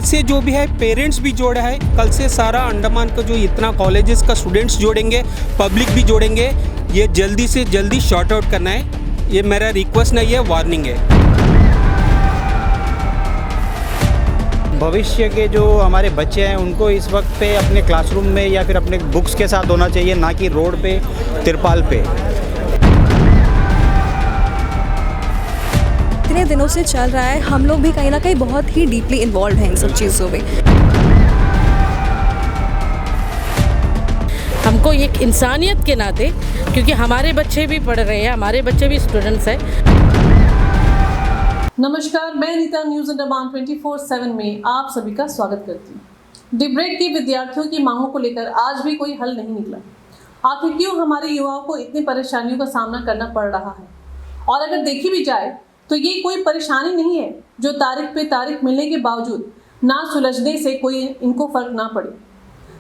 आज से जो भी है पेरेंट्स भी जोड़ा है, कल से सारा अंडमान का जो इतना कॉलेजेस का स्टूडेंट्स जोड़ेंगे, पब्लिक भी जोड़ेंगे। ये जल्दी से जल्दी शॉर्ट आउट करना है, ये मेरा रिक्वेस्ट नहीं है, वार्निंग है। भविष्य के जो हमारे बच्चे हैं उनको इस वक्त पे अपने क्लासरूम में या फिर अपने बुक्स के साथ होना चाहिए, ना कि रोड पे, तिरपाल पे। इतने दिनों से चल रहा है, हम लोग भी कहीं ना कहीं बहुत ही डीपली इन्वॉल्व हैं इन सब चीज़ों में। हमको एक इंसानियत के नाते, क्योंकि हमारे बच्चे भी पढ़ रहे हैं, हमारे बच्चे भी स्टूडेंट्स हैं। नमस्कार, मैं नीता न्यूज़ अंडमान 24/7 में आप सभी का स्वागत करती हूँ। डिब्रेट के विद्यार्थियों की मांगों को लेकर आज भी कोई हल नहीं निकला। आखिर क्यों हमारे युवाओं को इतनी परेशानियों का सामना करना पड़ रहा है? और अगर देखी भी जाए तो ये कोई परेशानी नहीं है जो तारीख पे तारीख मिलने के बावजूद ना सुलझने से कोई इनको फर्क ना पड़े।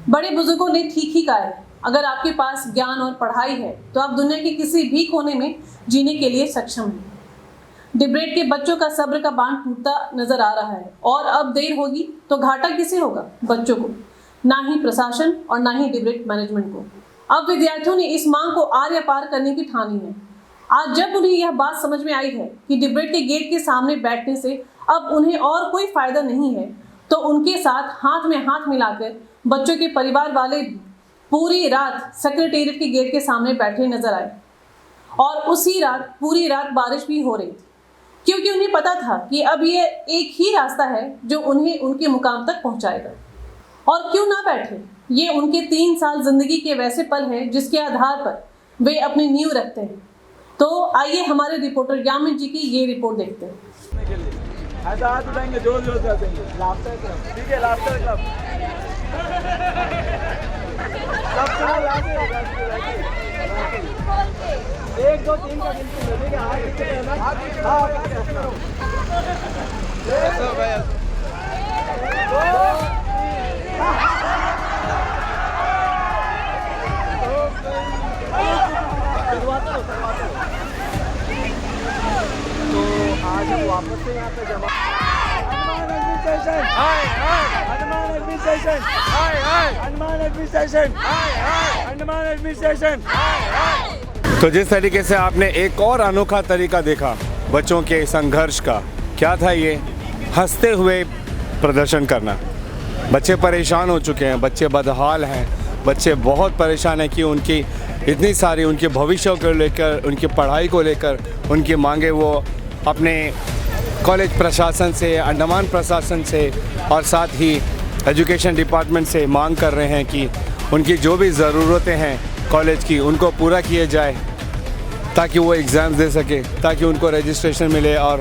बड़े बुजुर्गों ने ठीक ही कहा है, अगर आपके पास ज्ञान और पढ़ाई है तो आप दुनिया के किसी भी कोने में जीने के लिए सक्षम हैं। डिब्रेट के बच्चों का सब्र का बांध टूटता नजर आ रहा है और अब देर होगी तो घाटा किसे होगा? बच्चों को, ना ही प्रशासन और ना ही डिब्रेट मैनेजमेंट को। अब विद्यार्थियों ने इस मांग को आर या पार करने की ठानी है। आज जब उन्हें यह बात समझ में आई है कि डिब्रेट के गेट के सामने बैठने से अब उन्हें और कोई फायदा नहीं है, तो उनके साथ हाथ में हाथ मिलाकर बच्चों के परिवार वाले पूरी रात सेक्रेटेरिएट के गेट के सामने बैठे नजर आए। और उसी रात पूरी रात बारिश भी हो रही थी, क्योंकि उन्हें पता था कि अब ये एक ही रास्ता है जो उन्हें उनके मुकाम तक पहुंचाएगा। और क्यों ना बैठे, ये उनके 3 साल जिंदगी के वैसे पल हैं जिसके आधार पर वे अपनी नींव रखते हैं। तो आइए हमारे रिपोर्टर यामिन जी की ये रिपोर्ट देखते हैं। ऐसा हाथ उठाएंगे, जोर जोर से हंसेंगे। लाफ्टर क्लब, ठीक है, लाफ्टर क्लब। सब लाफ्टर 1 2 3 का गिनती है, ठीक है? हाथ नीचे करना, हां करो। ऐसा भाई 2 तो आज हम वापस से यहाँ पे जमा Hanuman administration, Hanuman administration, Hanuman administration, Hanuman administration. तो जिस तरीके से आपने एक और अनोखा तरीका देखा बच्चों के संघर्ष का, क्या था ये? हंसते हुए प्रदर्शन करना। बच्चे परेशान हो चुके हैं, बच्चे बदहाल हैं, बच्चे बहुत परेशान हैं कि उनकी इतनी सारी उनके भविष्य को लेकर, उनकी पढ़ाई को लेकर उनकी मांगे वो अपने कॉलेज प्रशासन से, अंडमान प्रशासन से और साथ ही एजुकेशन डिपार्टमेंट से मांग कर रहे हैं कि उनकी जो भी ज़रूरतें हैं कॉलेज की, उनको पूरा किया जाए ताकि वो एग्ज़ाम्स दे सके, ताकि उनको रजिस्ट्रेशन मिले और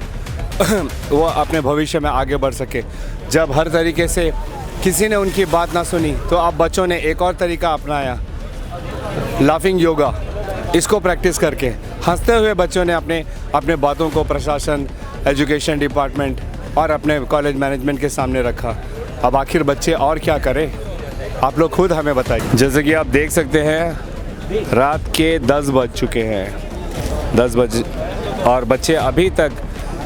वो अपने भविष्य में आगे बढ़ सके। जब हर तरीके से किसी ने उनकी बात ना सुनी तो अब बच्चों ने एक और तरीका अपनाया, लाफिंग योगा। इसको प्रैक्टिस करके हंसते हुए बच्चों ने अपने बातों को प्रशासन, एजुकेशन डिपार्टमेंट और अपने कॉलेज मैनेजमेंट के सामने रखा। अब आखिर बच्चे और क्या करें, आप लोग खुद हमें बताइए। जैसे कि आप देख सकते हैं रात के 10 बज चुके हैं, 10 बज, और बच्चे अभी तक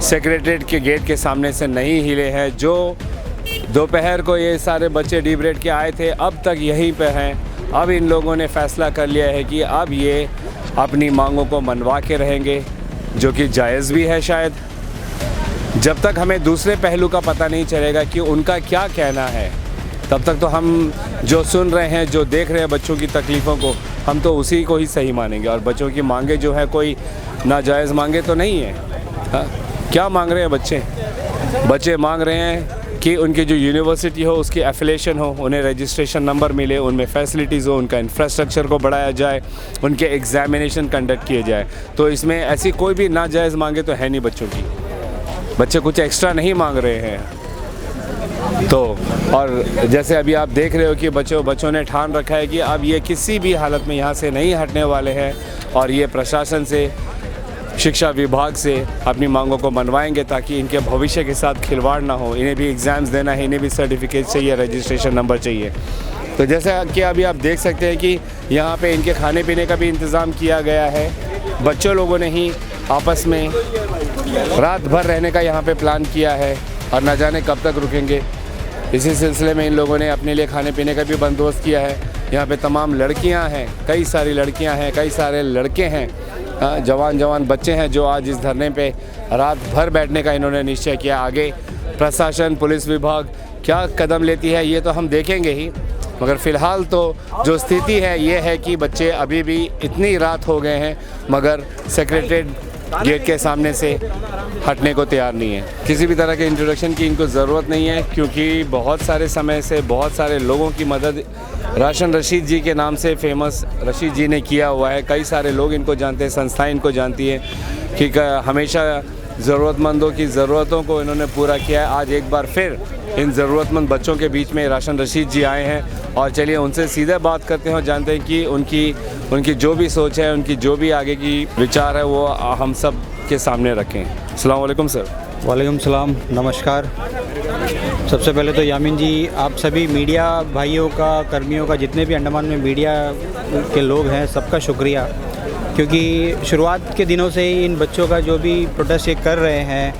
सेक्रेटेरिएट के गेट के सामने से नहीं हिले हैं। जो दोपहर को ये सारे बच्चे डिब्रेट के आए थे अब तक यहीं पे हैं। अब इन लोगों ने फैसला कर लिया है कि अब ये अपनी मांगों को मनवा के रहेंगे, जो कि जायज़ भी है शायद। जब तक हमें दूसरे पहलू का पता नहीं चलेगा कि उनका क्या कहना है, तब तक तो हम जो सुन रहे हैं, जो देख रहे हैं बच्चों की तकलीफ़ों को, हम तो उसी को ही सही मानेंगे। और बच्चों की मांगे जो है कोई नाजायज़ मांगे तो नहीं है। हाँ, क्या मांग रहे हैं बच्चे? बच्चे मांग रहे हैं कि उनकी जो यूनिवर्सिटी हो उसकी एफिलिएशन हो, उन्हें रजिस्ट्रेशन नंबर मिले, उनमें फैसिलिटीज़ हो, उनका इंफ्रास्ट्रक्चर को बढ़ाया जाए, उनके एग्जामिनेशन कंडक्ट किए जाए। तो इसमें ऐसी कोई भी नाजायज़ मांगे तो है नहीं बच्चों की। बच्चे कुछ एक्स्ट्रा नहीं मांग रहे हैं। तो और जैसे अभी आप देख रहे हो कि बच्चों ने ठान रखा है कि अब ये किसी भी हालत में यहाँ से नहीं हटने वाले हैं और ये प्रशासन से, शिक्षा विभाग से अपनी मांगों को मनवाएंगे ताकि इनके भविष्य के साथ खिलवाड़ ना हो। इन्हें भी एग्ज़ाम्स देना है, इन्हें भी सर्टिफिकेट चाहिए, रजिस्ट्रेशन नंबर चाहिए। तो जैसा कि अभी आप देख सकते हैं कि यहाँ पे इनके खाने पीने का भी इंतज़ाम किया गया है। बच्चों लोगों ने ही आपस में रात भर रहने का यहाँ पे प्लान किया है और न जाने कब तक रुकेंगे। इसी सिलसिले में इन लोगों ने अपने लिए खाने पीने का भी बंदोबस्त किया है। यहाँ पे तमाम लड़कियाँ हैं, कई सारी लड़कियाँ हैं, कई सारे लड़के हैं, जवान बच्चे हैं जो आज इस धरने पे रात भर बैठने का इन्होंने निश्चय किया। आगे प्रशासन, पुलिस विभाग क्या कदम लेती है ये तो हम देखेंगे ही, मगर फ़िलहाल तो जो स्थिति है ये है कि बच्चे अभी भी इतनी रात हो गए हैं मगर सेक्रेटरीट गेट के सामने से हटने को तैयार नहीं है। किसी भी तरह के इंट्रोडक्शन की इनको ज़रूरत नहीं है, क्योंकि बहुत सारे समय से बहुत सारे लोगों की मदद राशन रशीद जी के नाम से फेमस रशीद जी ने किया हुआ है। कई सारे लोग इनको जानते हैं, संस्थाएं इनको जानती है कि हमेशा ज़रूरतमंदों की ज़रूरतों को इन्होंने पूरा किया है। आज एक बार फिर इन ज़रूरतमंद बच्चों के बीच में राशन रशीद जी आए हैं और चलिए उनसे सीधे बात करते हैं और जानते हैं कि उनकी जो भी सोच है, उनकी जो भी आगे की विचार है वो हम सब के सामने रखें। अस्सलाम वालेकुम सर। वालेकुम सलाम, नमस्कार। सबसे पहले तो यामीन जी, आप सभी मीडिया भाइयों का, कर्मियों का, जितने भी अंडमान में मीडिया के लोग हैं सबका शुक्रिया, क्योंकि शुरुआत के दिनों से ही इन बच्चों का जो भी प्रोटेस्ट ये कर रहे हैं,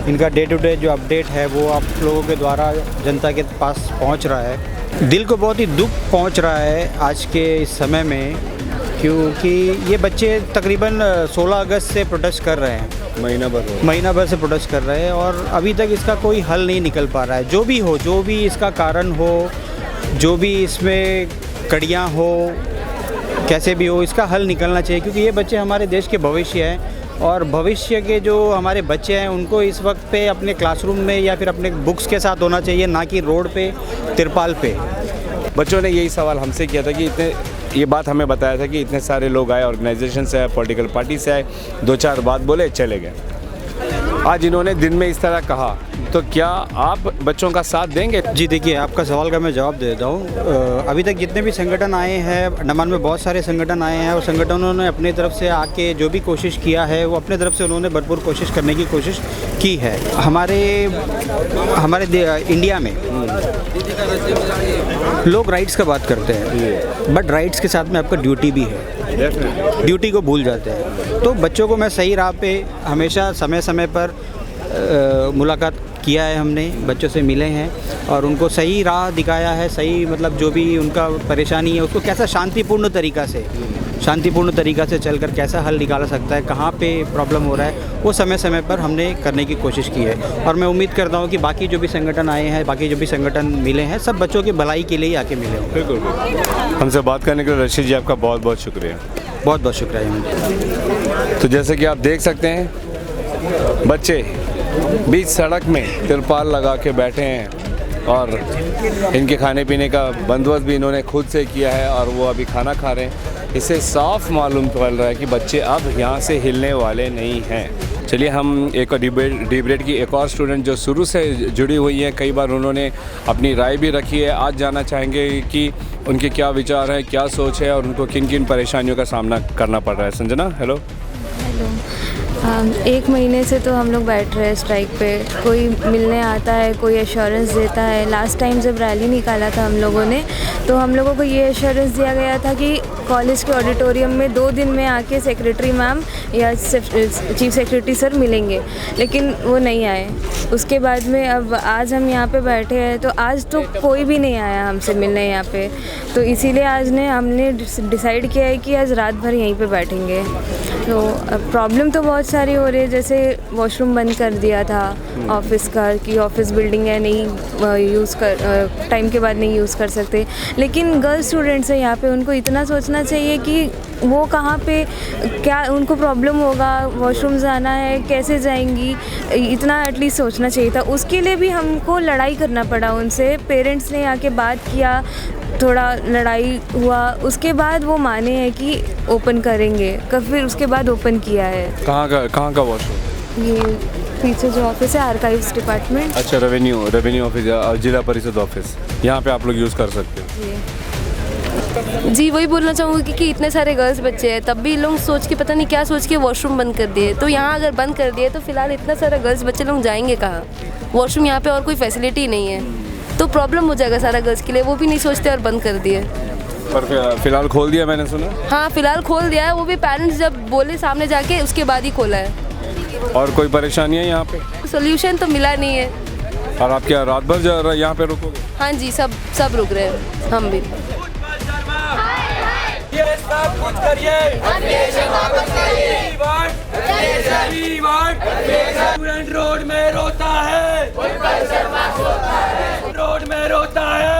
इनका डे टू डे जो अपडेट है वो आप लोगों के द्वारा जनता के पास पहुंच रहा है। दिल को बहुत ही दुख पहुंच रहा है आज के इस समय में, क्योंकि ये बच्चे तकरीबन 16 अगस्त से प्रोटेस्ट कर रहे हैं, महीना भर से प्रोटेस्ट कर रहे हैं और अभी तक इसका कोई हल नहीं निकल पा रहा है। जो भी हो, जो भी इसका कारण हो, जो भी इसमें कड़ियाँ हो, कैसे भी हो, इसका हल निकलना चाहिए, क्योंकि ये बच्चे हमारे देश के भविष्य हैं और भविष्य के जो हमारे बच्चे हैं उनको इस वक्त पे अपने क्लासरूम में या फिर अपने बुक्स के साथ होना चाहिए, ना कि रोड पे, तिरपाल पे। बच्चों ने यही सवाल हमसे किया था कि ये बात हमें बताया था कि इतने सारे लोग आए, ऑर्गेनाइजेशन से आए, पॉलिटिकल पार्टी से आए, 2-4 बात बोले, चले गए। आज इन्होंने दिन में इस तरह कहा, तो क्या आप बच्चों का साथ देंगे? जी देखिए, आपका सवाल का मैं जवाब दे देता हूँ। अभी तक जितने भी संगठन आए हैं, अंडमान में बहुत सारे संगठन आए हैं और संगठनों ने अपनी तरफ से आके जो भी कोशिश किया है वो अपने तरफ से उन्होंने भरपूर कोशिश करने की कोशिश की है। हमारे इंडिया में लोग राइट्स का बात करते हैं, बट राइट्स के साथ में आपका ड्यूटी भी है, ड्यूटी को भूल जाते हैं। तो बच्चों को मैं सही राह पे हमेशा समय समय पर मुलाकात किया है, हमने बच्चों से मिले हैं और उनको सही राह दिखाया है, सही मतलब जो भी उनका परेशानी है उसको कैसा शांतिपूर्ण तरीक़ा से चलकर कैसा हल निकाला सकता है, कहाँ पे प्रॉब्लम हो रहा है, वो समय समय पर हमने करने की कोशिश की है। और मैं उम्मीद करता हूँ कि बाकी जो भी संगठन आए हैं, बाकी जो भी संगठन मिले हैं, सब बच्चों की भलाई के लिए ही आके मिले होंगे। बिल्कुल। हमसे बात करने के लिए रशीद जी आपका बहुत बहुत शुक्रिया। बहुत बहुत शुक्रिया। तो जैसे कि आप देख सकते हैं, बच्चे बीच सड़क में तिरपाल लगा के बैठे हैं और इनके खाने पीने का बंदोबस्त भी इन्होंने खुद से किया है और वो अभी खाना खा रहे हैं। इससे साफ मालूम पड़ रहा है कि बच्चे अब यहाँ से हिलने वाले नहीं हैं। चलिए हम एक डिबेट की एक और स्टूडेंट जो शुरू से जुड़ी हुई है, कई बार उन्होंने अपनी राय भी रखी है, आज जानना चाहेंगे कि उनके क्या विचार हैं, क्या सोच है और उनको किन किन परेशानियों का सामना करना पड़ रहा है। संजना, हेलो। 1 महीने से तो हम लोग बैठ रहे हैं स्ट्राइक पे, कोई मिलने आता है, कोई एश्योरेंस देता है। लास्ट टाइम जब रैली निकाला था हम लोगों ने, तो हम लोगों को ये एश्योरेंस दिया गया था कि कॉलेज के ऑडिटोरियम में 2 दिन में आके सेक्रेटरी मैम या चीफ सेक्रेटरी सर मिलेंगे, लेकिन वो नहीं आए। उसके बाद में अब आज हम यहाँ पे बैठे हैं, तो आज तो कोई भी नहीं आया हमसे मिलने यहाँ पे, तो इसीलिए आज हमने डिसाइड किया है कि आज रात भर यहीं पे बैठेंगे। तो प्रॉब्लम तो बहुत सारी हो रही है, जैसे वॉशरूम बंद कर दिया था ऑफिस का कि ऑफिस बिल्डिंग है, नहीं यूज़ कर, टाइम के बाद नहीं यूज़ कर सकते। लेकिन गर्ल्स स्टूडेंट्स हैं यहाँ पे, उनको इतना सोचना चाहिए कि वो कहाँ पे क्या उनको प्रॉब्लम होगा, वॉशरूम जाना है कैसे जाएंगी, इतना एटलीस्ट सोचना चाहिए था। उसके लिए भी हमको लड़ाई करना पड़ा उनसे, पेरेंट्स ने आके बात किया, थोड़ा लड़ाई हुआ, उसके बाद वो माने हैं कि ओपन करेंगे, फिर उसके बाद ओपन किया है। कहाँ का वॉशरूम? ये पीछे जो ऑफिस है आर्काइव्स डिपार्टमेंट। अच्छा, रेवेन्यू ऑफिस और जिला परिषद ऑफिस, यहाँ पे आप लोग यूज़ कर सकते हो। जी वही बोलना चाहूँगी कि इतने सारे गर्ल्स बच्चे हैं, तब भी लोग सोच के पता नहीं क्या सोच के वॉशरूम बंद कर दिए। तो यहाँ अगर बंद कर दिए तो फिलहाल इतना सारा गर्ल्स बच्चे लोग जाएंगे कहाँ? वॉशरूम यहाँ पे और कोई फैसिलिटी नहीं है, तो प्रॉब्लम हो जाएगा सारा गर्ल्स के लिए, वो भी नहीं सोचते और बंद कर दिए। पर फिलहाल खोल दिया मैंने सुना। हाँ फिलहाल खोल दिया है, वो भी पेरेंट्स जब बोले सामने जाके उसके बाद ही खोला है। और कोई परेशानी है यहाँ पे? सोल्यूशन तो मिला नहीं है। और आप क्या रात भर यहाँ पे रुकोगे? हाँ जी, सब रुक रहे हैं, हम भी। ये सब कुछ करिए, स्टूडेंट रोड में रोता है, रोड में रोता है,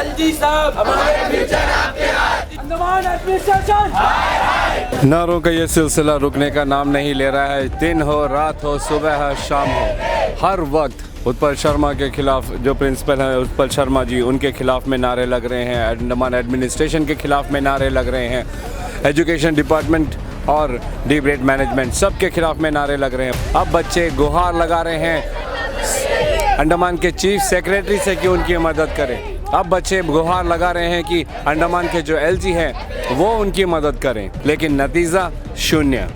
एलजी साहब हमारे फ्यूचर आपके हाथ, अंडमान एडमिनिस्ट्रेशन। ना रोका ये सिलसिला रुकने का नाम नहीं ले रहा है। दिन हो, रात हो, सुबह हो, शाम हो, हर वक्त उत्पल शर्मा के खिलाफ, जो प्रिंसिपल हैं उत्पल शर्मा जी, उनके खिलाफ में नारे लग रहे हैं। अंडमान एडमिनिस्ट्रेशन के खिलाफ में नारे लग रहे हैं। एजुकेशन डिपार्टमेंट और डीप रेट मैनेजमेंट सब के खिलाफ में नारे लग रहे हैं। अब बच्चे गुहार लगा रहे हैं अंडमान के चीफ सेक्रेटरी से कि उनकी मदद करें। अब बच्चे गुहार लगा रहे हैं कि अंडमान के जो एलजी हैं वो उनकी मदद करें, लेकिन नतीजा शून्य।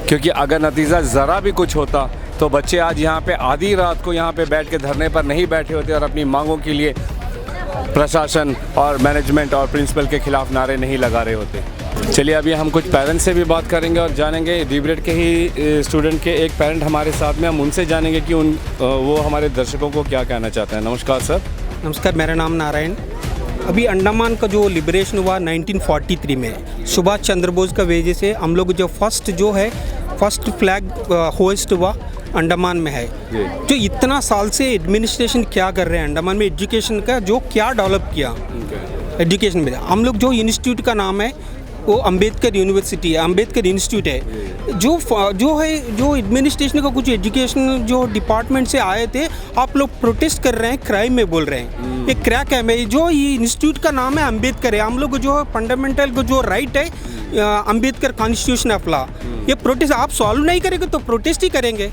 क्योंकि अगर नतीजा ज़रा भी कुछ होता तो बच्चे आज यहाँ पे आधी रात को यहाँ पे बैठ के धरने पर नहीं बैठे होते और अपनी मांगों के लिए प्रशासन और मैनेजमेंट और प्रिंसिपल के खिलाफ नारे नहीं लगा रहे होते। चलिए अभी हम कुछ पेरेंट्स से भी बात करेंगे और जानेंगे। डीप रेट के ही स्टूडेंट के एक पेरेंट हमारे साथ में, हम उनसे जानेंगे कि वो हमारे दर्शकों को क्या कहना चाहते हैं। नमस्कार सर। नमस्कार, मेरा नाम नारायण। अभी अंडमान का जो लिबरेशन हुआ 1943 में सुभाष चंद्र बोस का वजह से हम लोग जो फर्स्ट फ्लैग होस्ट हुआ अंडमान में है। जो इतना साल से एडमिनिस्ट्रेशन क्या कर रहे हैं अंडमान में, एजुकेशन का जो क्या डेवलप किया एजुकेशन में। हम लोग जो इंस्टीट्यूट का नाम है वो अंबेडकर यूनिवर्सिटी है, अंबेडकर इंस्टीट्यूट है। जो एडमिनिस्ट्रेशन का कुछ एजुकेशन जो डिपार्टमेंट से आए थे, आप लोग प्रोटेस्ट कर रहे हैं, क्राइम में बोल रहे हैं। ये क्रैक है। जो ये इंस्टीट्यूट का नाम है अंबेडकर है। हम लोग जो फंडामेंटल को जो राइट है अंबेडकर कॉन्स्टिट्यूशन ऑफ लॉ, ये प्रोटेस्ट आप सॉल्व नहीं करेंगे तो प्रोटेस्ट ही करेंगे।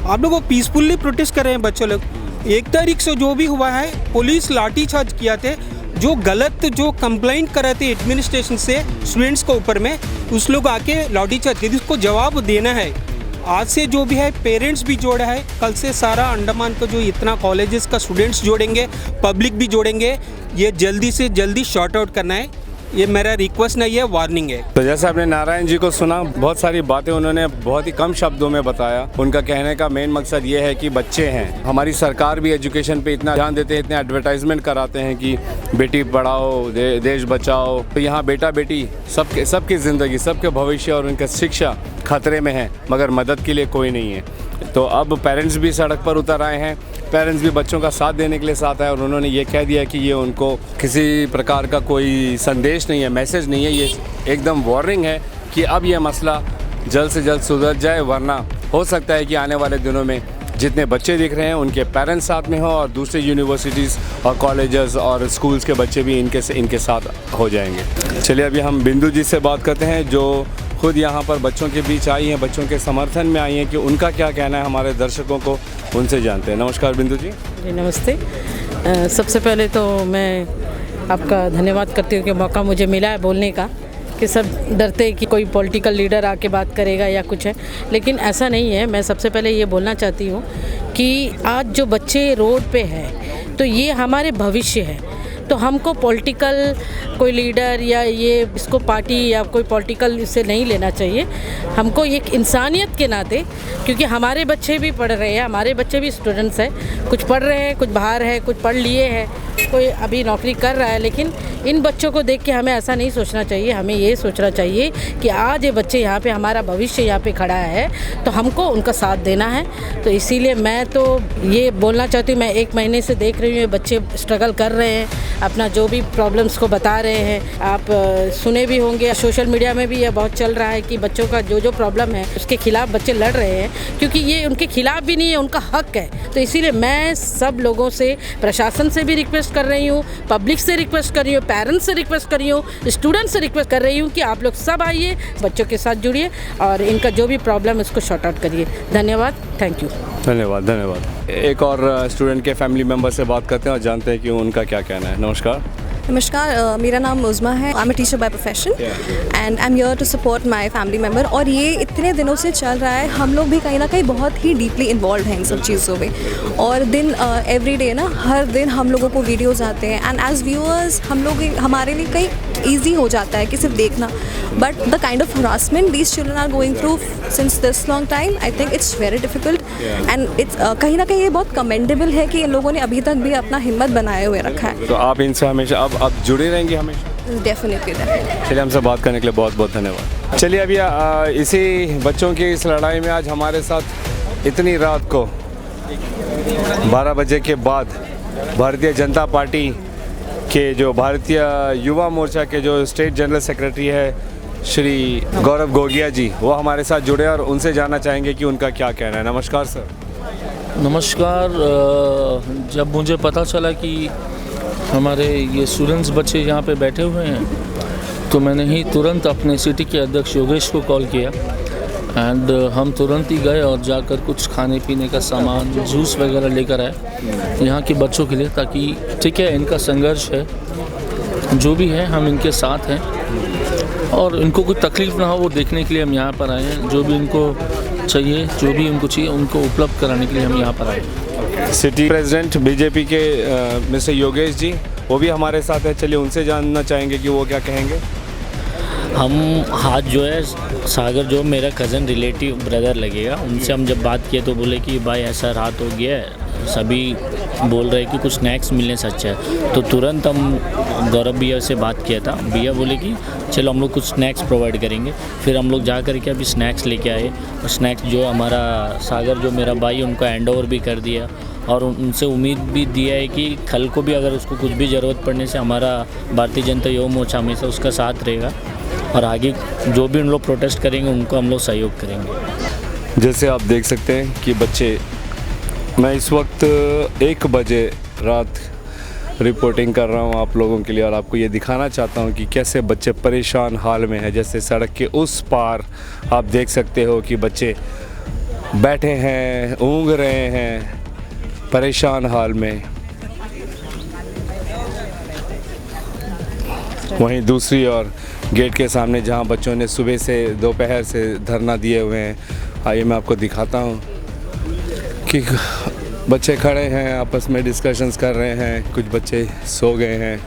आप लोग पीसफुली प्रोटेस्ट कर रहे हैं बच्चों लोग। 1 तारीख से जो भी हुआ है, पुलिस लाठीचार्ज किया थे। जो गलत जो कंप्लेंट कर रहे थे एडमिनिस्ट्रेशन से स्टूडेंट्स के ऊपर में, उस लोग आके लाठीचार्ज किए। इसको जवाब देना है। आज से जो भी है पेरेंट्स भी जोड़ा है, कल से सारा अंडमान का जो इतना कॉलेजेस का स्टूडेंट्स जोड़ेंगे, पब्लिक भी जोड़ेंगे। ये जल्दी से जल्दी शॉर्ट आउट करना है। ये मेरा रिक्वेस्ट नहीं है, वार्निंग है। तो जैसे आपने नारायण जी को सुना, बहुत सारी बातें उन्होंने बहुत ही कम शब्दों में बताया। उनका कहने का मेन मकसद ये है कि बच्चे हैं, हमारी सरकार भी एजुकेशन पे इतना ध्यान देते हैं, इतने एडवर्टाइजमेंट कराते हैं कि बेटी पढ़ाओ देश बचाओ। तो यहाँ बेटा बेटी सबकी ज़िंदगी, सबके भविष्य और उनका शिक्षा खतरे में है, मगर मदद के लिए कोई नहीं है। तो अब पेरेंट्स भी सड़क पर उतर आए हैं। पेरेंट्स भी बच्चों का साथ देने के लिए साथ आए और उन्होंने ये कह दिया कि ये उनको किसी प्रकार का कोई संदेश नहीं है, मैसेज नहीं है, ये एकदम वार्निंग है कि अब ये मसला जल्द से जल्द सुधर जाए, वरना हो सकता है कि आने वाले दिनों में जितने बच्चे दिख रहे हैं उनके पेरेंट्स साथ में हो और दूसरे यूनिवर्सिटीज़ और कॉलेजेस और स्कूल्स के बच्चे भी इनके साथ हो जाएंगे। चलिए अभी हम बिंदु जी से बात करते हैं, जो खुद यहाँ पर बच्चों के बीच आई हैं, बच्चों के समर्थन में आई हैं, कि उनका क्या कहना है हमारे दर्शकों को, उनसे जानते हैं। नमस्कार बिंदु जी। जी नमस्ते। सबसे पहले तो मैं आपका धन्यवाद करती हूँ कि मौका मुझे मिला है बोलने का, कि सब डरते हैं कि कोई पॉलिटिकल लीडर आके बात करेगा या कुछ है, लेकिन ऐसा नहीं है। मैं सबसे पहले ये बोलना चाहती हूँ कि आज जो बच्चे रोड पे हैं तो ये हमारे भविष्य है। तो हमको पॉलिटिकल कोई लीडर या ये इसको पार्टी या कोई पॉलिटिकल इससे नहीं लेना चाहिए। हमको एक इंसानियत के नाते, क्योंकि हमारे बच्चे भी पढ़ रहे हैं, हमारे बच्चे भी स्टूडेंट्स हैं, कुछ पढ़ रहे हैं, कुछ बाहर है, कुछ पढ़ लिए हैं, कोई अभी नौकरी कर रहा है। लेकिन इन बच्चों को देख के हमें ऐसा नहीं सोचना चाहिए। हमें ये सोचना चाहिए कि आज ये बच्चे यहाँ पे, हमारा भविष्य यहाँ पे खड़ा है, तो हमको उनका साथ देना है। तो इसीलिए मैं तो ये बोलना चाहती हूँ, मैं 1 महीने से देख रही हूँ बच्चे स्ट्रगल कर रहे हैं, अपना जो भी प्रॉब्लम्स को बता रहे हैं। आप सुने भी होंगे, सोशल मीडिया में भी ये बहुत चल रहा है कि बच्चों का जो प्रॉब्लम है उसके खिलाफ बच्चे लड़ रहे हैं, क्योंकि ये उनके खिलाफ भी नहीं है, उनका हक है। तो इसीलिए मैं सब लोगों से, प्रशासन से भी रिक्वेस्ट कर रही हूँ, पब्लिक से रिक्वेस्ट कर रही हूँ, पेरेंट्स से रिक्वेस्ट कर रही हूँ, स्टूडेंट्स से रिक्वेस्ट कर रही हूँ कि आप लोग सब आइए, बच्चों के साथ जुड़िए और इनका जो भी प्रॉब्लम है उसको शॉर्ट आउट करिए। धन्यवाद, थैंक यू। धन्यवाद। एक और स्टूडेंट के फैमिली मेम्बर से बात करते हैं और जानते हैं कि उनका क्या कहना है। नमस्कार। मेरा नाम मुज़मा है। I am a teacher by profession and I am here to support my family member. और ये इतने दिनों से चल रहा है, हम लोग भी कहीं ना कहीं बहुत ही डीपली इन्वॉल्व हैं इन सब चीज़ों में। और दिन एवरी डे ना, हर दिन हम लोगों को वीडियोज़ आते हैं एंड एज व्यूअर्स हमारे लिए कहीं ईजी हो जाता है कि सिर्फ देखना, but the kind of harassment these children are going through since this long time, I think it's very difficult. And it's कहीं ना कहीं ये बहुत कमेंडेबल है कि इन लोगों ने अभी तक भी अपना हिम्मत बनाए हुए रखा है। तो आप इनसे हमेशा अब जुड़े रहेंगे हमेशा? डेफिनेटली। चलिए, हमसे बात करने के लिए बहुत बहुत धन्यवाद। चलिए, अभी इसी बच्चों की इस लड़ाई में आज हमारे साथ इतनी रात को 12 बजे के बाद भारतीय जनता पार्टी के जो भारतीय युवा मोर्चा के जो स्टेट जनरल सेक्रेटरी है श्री गौरव गोगिया जी, वो हमारे साथ जुड़े और उनसे जानना चाहेंगे कि उनका क्या कहना है। नमस्कार सर। नमस्कार। जब मुझे पता चला कि हमारे ये स्टूडेंट्स बच्चे यहाँ पे बैठे हुए हैं तो मैंने ही तुरंत अपने सिटी के अध्यक्ष योगेश को कॉल किया एंड हम तुरंत ही गए और जाकर कुछ खाने पीने का सामान, जूस वगैरह लेकर आए यहाँ के बच्चों के लिए, ताकि ठीक है इनका संघर्ष है, जो भी है हम इनके साथ हैं और इनको कोई तकलीफ़ ना हो वो देखने के लिए हम यहाँ पर आए हैं। जो भी इनको चाहिए, जो भी उनको चाहिए, उनको उपलब्ध कराने के लिए हम यहाँ पर आए हैं। सिटी प्रेसिडेंट बीजेपी के मिस्टर योगेश जी, वो भी हमारे साथ हैं। चलिए, उनसे जानना चाहेंगे कि वो क्या कहेंगे। हम हाथ जो है सागर जो मेरा कज़न रिलेटिव ब्रदर लगेगा, उनसे हम जब बात किए तो बोले कि भाई ऐसा रात हो गया है, सभी बोल रहे कि कुछ स्नैक्स मिलने से अच्छा है। तो तुरंत हम गौरव भैया से बात किया था। भैया बोले कि चलो हम लोग कुछ स्नैक्स प्रोवाइड करेंगे। फिर हम लोग जा कर के अभी स्नैक्स लेके आए और स्नैक्स जो हमारा सागर जो मेरा भाई उनको हैंड ओवर भी कर दिया और उनसे उम्मीद भी दिया है कि कल को भी अगर उसको कुछ भी ज़रूरत पड़ने से हमारा भारतीय जनता युवा मोर्चा हमेशा उसका साथ रहेगा और आगे जो भी उन लोग प्रोटेस्ट करेंगे उनको हम लोग सहयोग करेंगे। जैसे आप देख सकते हैं कि बच्चे, मैं इस वक्त 1 बजे रात रिपोर्टिंग कर रहा हूं आप लोगों के लिए और आपको ये दिखाना चाहता हूं कि कैसे बच्चे परेशान हाल में हैं। जैसे सड़क के उस पार आप देख सकते हो कि बच्चे बैठे हैं, ऊँघ रहे हैं, परेशान हाल में। वहीं दूसरी ओर गेट के सामने जहां बच्चों ने सुबह से दोपहर से धरना दिए हुए हैं, आइए मैं आपको दिखाता हूं कि बच्चे खड़े हैं, आपस में डिस्कशंस कर रहे हैं, कुछ बच्चे सो गए हैं,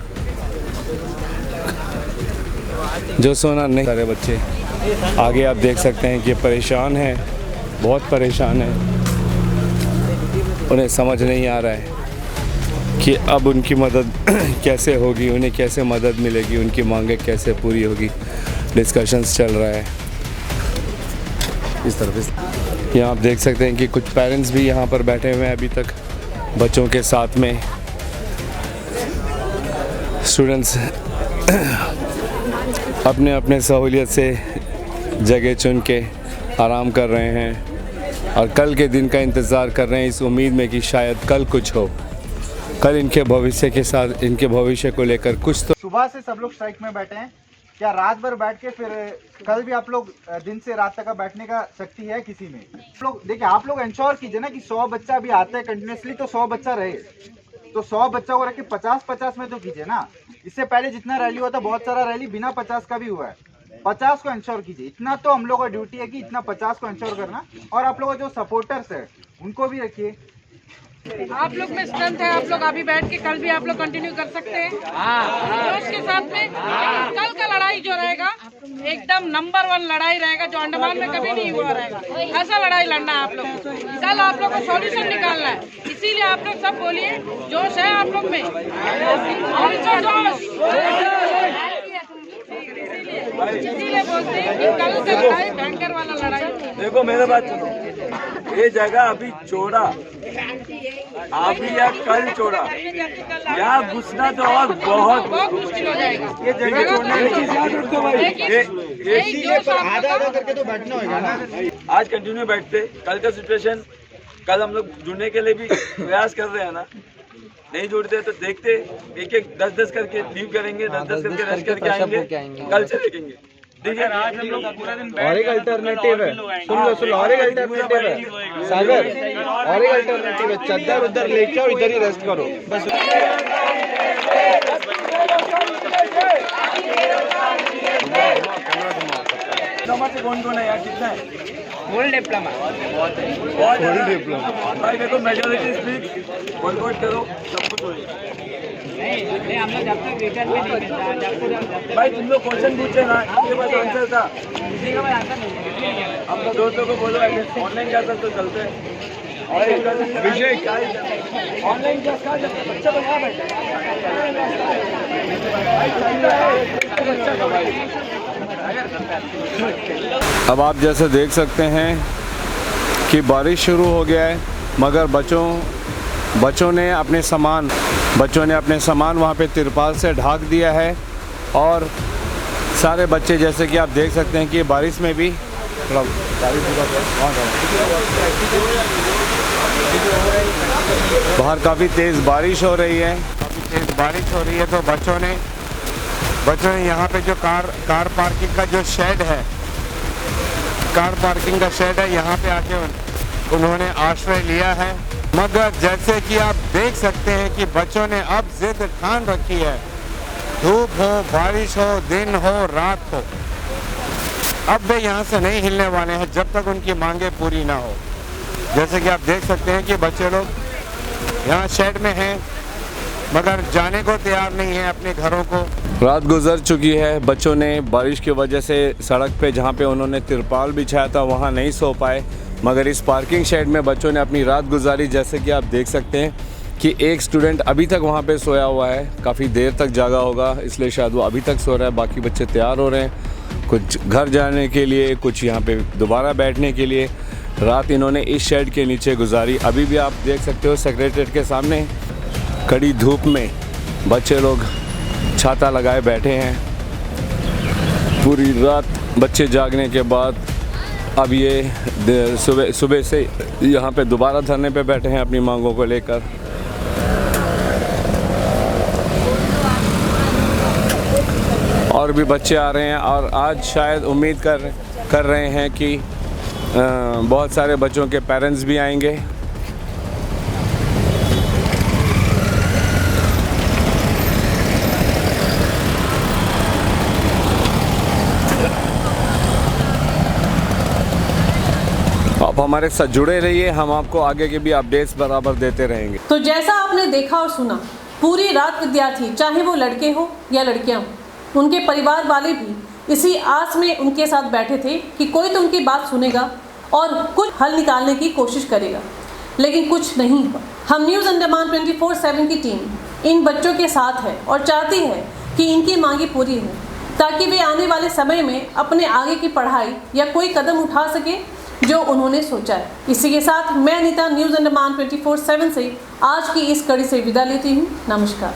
जो सोना नहीं, सारे बच्चे आगे आप देख सकते हैं कि परेशान हैं, बहुत परेशान हैं। उन्हें समझ नहीं आ रहा है कि अब उनकी मदद कैसे होगी, उन्हें कैसे मदद मिलेगी, उनकी मांगें कैसे पूरी होगी। डिस्कशंस चल रहा है इस तरफ। यहाँ आप देख सकते हैं कि कुछ पेरेंट्स भी यहाँ पर बैठे हुए हैं अभी तक बच्चों के साथ में। स्टूडेंट्स अपने अपने सहूलियत से जगह चुन के आराम कर रहे हैं और कल के दिन का इंतज़ार कर रहे हैं इस उम्मीद में कि शायद कल कुछ हो, कल इनके भविष्य के साथ, इनके भविष्य को लेकर कुछ तो। सुबह से सब लोग स्ट्राइक में बैठे हैं, क्या रात भर बैठ के फिर कल भी आप लोग दिन से रात तक बैठने का शक्ति है किसी में? लोग देखिए, आप लोग इंश्योर कीजिए ना कि 100 बच्चा भी आता है कंटिन्यूसली तो 100 बच्चा रहे, तो 100 बच्चा को रख के 50-50 में तो कीजिए ना। इससे पहले जितना रैली हुआ था, बहुत सारा रैली बिना 50 का भी हुआ है, 50 को इंश्योर कीजिए। इतना तो हम लोग का ड्यूटी है कि इतना 50 को इंश्योर करना, और आप लोग जो सपोर्टर्स है उनको भी रखिए। आप लोग में स्ट्रेंथ है, आप लोग अभी बैठ के कल भी आप लोग कंटिन्यू कर सकते हैं जोश के साथ में। कल का लड़ाई जो रहेगा एकदम नंबर 1 लड़ाई रहेगा, जो अंडमान में कभी नहीं हुआ रहेगा। ऐसा लड़ाई लड़ना है आप लोग को, कल आप लोग को सॉल्यूशन निकालना है। इसीलिए आप लोग सब बोलिए, जोश है आप लोग में, और जोश। इसीलिए बोलते हैं कि कल का लड़ाई भयंकर वाला लड़ाई। देखो मेरे बात सुनो, ये जगह अभी चौड़ा, अभी या कल चौड़ा, यहाँ घुसना तो और बहुत मुश्किल हो जाएगा। ये जगह छोड़ने की चीज याद रखो भाई, ये पर आधा करके तो बैठना होगा ना। आज कंटिन्यू बैठते, कल का सिचुएशन, कल हम लोग जुड़ने के लिए भी प्रयास कर रहे हैं ना, नहीं जुड़ते तो देखते, एक 10-10 करके लीव करेंगे, 10-10 करके रेस्ट करके आएंगे, कल से देखेंगे। ठीक है, आज हम लोग पूरा दिन और एक अल्टरनेटिव है, सुन लो, और एक अल्टरनेटिव है सागर, और एक अल्टरनेटिव है, चद्दर उधर लेके आओ, इधर ही रेस्ट करो बस। नंबर से कौन है यार, कितना है? गोल्ड डिप्लोमा, गोल्ड डिप्लोमा भाई। देखो मेजोरिटी स्पीक वर्कआउट करो, सब कुछ होगा। नहीं हम लोग जब तक रिटर्न में नहीं मिलता, भाई तुम लोग क्वेश्चन पूछे ना, इसके बाद आंसर था, किसी का आंसर नहीं। हम लोग दोस्तों को बोलो ऑनलाइन क्या कर तो चलते हैं। विषय क्या ऑनलाइन क्लास का बच्चा तो यहाँ बैठे अब आप जैसे देख सकते हैं कि बारिश शुरू हो गया है, मगर बच्चों ने अपने सामान वहाँ पे तिरपाल से ढक दिया है। और सारे बच्चे जैसे कि आप देख सकते हैं कि बारिश में भी बाहर काफ़ी तेज़ बारिश हो रही है, तो बच्चों ने यहाँ पे जो कार पार्किंग का जो शेड है, यहाँ पे आके उन्होंने आश्रय लिया है। मगर जैसे कि आप देख सकते हैं कि बच्चों ने अब जिद ठान रखी है, धूप हो, बारिश हो, दिन हो, रात हो, अब वे यहाँ से नहीं हिलने वाले हैं जब तक उनकी मांगे पूरी ना हो। जैसे कि आप देख सकते हैं कि बच्चे लोग यहाँ शेड में हैं, मगर जाने को तैयार नहीं है अपने घरों को। रात गुजर चुकी है, बच्चों ने बारिश की वजह से सड़क पे जहाँ पे उन्होंने तिरपाल बिछाया था वहाँ नहीं सो पाए, मगर इस पार्किंग शेड में बच्चों ने अपनी रात गुजारी। जैसे कि आप देख सकते हैं कि एक स्टूडेंट अभी तक वहाँ पे सोया हुआ है, काफ़ी देर तक जागा होगा, इसलिए शायद वो अभी तक सो रहा है। बाकी बच्चे तैयार हो रहे हैं, कुछ घर जाने के लिए, कुछ यहाँ पे दोबारा बैठने के लिए। रात इन्होंने इस शेड के नीचे गुजारी। अभी भी आप देख सकते हो सेक्रेटरीट के सामने कड़ी धूप में बच्चे लोग छाता लगाए बैठे हैं। पूरी रात बच्चे जागने के बाद अब ये सुबह से यहाँ पे दोबारा धरने पे बैठे हैं अपनी मांगों को लेकर। और भी बच्चे आ रहे हैं और आज शायद उम्मीद कर रहे हैं कि बहुत सारे बच्चों के पेरेंट्स भी आएंगे। आप हमारे साथ जुड़े रहिए, हम आपको आगे के भी अपडेट्स बराबर देते रहेंगे। तो जैसा आपने देखा और सुना, पूरी रात विद्यार्थी, चाहे वो लड़के हो या लड़कियां हो, उनके परिवार वाले भी इसी आस में उनके साथ बैठे थे कि कोई तो उनकी बात सुनेगा और कुछ हल निकालने की कोशिश करेगा, लेकिन कुछ नहीं हुआ। हम न्यूज़ अंडमान 24/7 की टीम इन बच्चों के साथ है और चाहती है कि इनकी मांगी पूरी हो, ताकि वे आने वाले समय में अपने आगे की पढ़ाई या कोई कदम उठा सके जो उन्होंने सोचा है। इसी के साथ मैं अनीता न्यूज़ अंडमान 24/7 से आज की इस कड़ी से विदा लेती हूँ। नमस्कार।